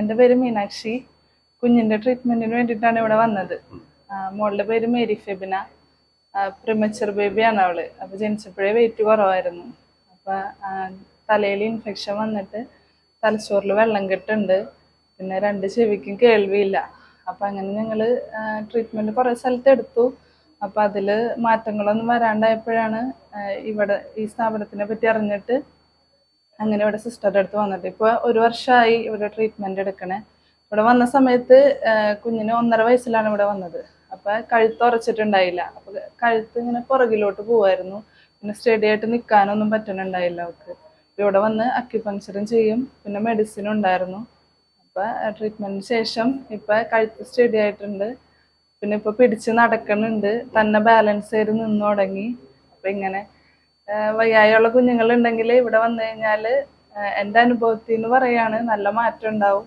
എൻ്റെ പേര് മീനാക്ഷി. കുഞ്ഞിൻ്റെ ട്രീറ്റ്മെൻറ്റിന് വേണ്ടിയിട്ടാണ് ഇവിടെ വന്നത്. മോളുടെ പേര് മേരി ഫെബിന. പ്രിമച്ചർ ബേബിയാണ് അവള്. അപ്പോൾ ജനിച്ചപ്പോഴേ വെയിറ്റ് കുറവായിരുന്നു. അപ്പോൾ തലയിൽ ഇൻഫെക്ഷൻ വന്നിട്ട് തലച്ചോറിൽ വെള്ളം കെട്ടുണ്ട്. പിന്നെ 2 ചെവിക്കും കേൾവിയില്ല. അപ്പോൾ അങ്ങനെ ഞങ്ങൾ ട്രീറ്റ്മെൻറ്റ് കുറേ സ്ഥലത്ത് എടുത്തു. അപ്പോൾ അതിൽ മാറ്റങ്ങളൊന്നും വരാണ്ടായപ്പോഴാണ് ഇവിടെ ഈ സ്ഥാപനത്തിനെ പറ്റി അറിഞ്ഞിട്ട് അങ്ങനെ ഇവിടെ സിസ്റ്ററുടെ അടുത്ത് വന്നിട്ട് ഇപ്പോൾ 1 വർഷമായി ഇവിടെ ട്രീറ്റ്മെൻറ്റ് എടുക്കണേ. ഇവിടെ വന്ന സമയത്ത് കുഞ്ഞിന് 1.5 വയസ്സിലാണ് ഇവിടെ വന്നത്. അപ്പോൾ കഴുത്ത് ഉറച്ചിട്ടുണ്ടായില്ല. അപ്പോൾ കഴുത്ത് ഇങ്ങനെ പുറകിലോട്ട് പോവായിരുന്നു. പിന്നെ സ്റ്റഡി ആയിട്ട് നിൽക്കാനൊന്നും പറ്റുന്നുണ്ടായില്ല അവൾക്ക്. ഇവിടെ വന്ന് അക്യുപങ്ക്ചറും ചെയ്യും, പിന്നെ മെഡിസിനും ഉണ്ടായിരുന്നു. അപ്പോൾ ട്രീറ്റ്മെൻറ്റിന് ശേഷം ഇപ്പോൾ കഴുത്ത് സ്റ്റഡി ആയിട്ടുണ്ട്. പിന്നെ ഇപ്പോൾ പിടിച്ച് നടക്കുന്നുണ്ട്, തന്നെ ബാലൻസ് ചെയ്ത് നിന്ന് തുടങ്ങി. അപ്പോൾ ഇങ്ങനെ വയ്യായുള്ള കുഞ്ഞുങ്ങളുണ്ടെങ്കിൽ ഇവിടെ വന്നു കഴിഞ്ഞാൽ എൻ്റെ അനുഭവത്തിൽ നിന്ന് പറയാണ് നല്ല മാറ്റം ഉണ്ടാവും.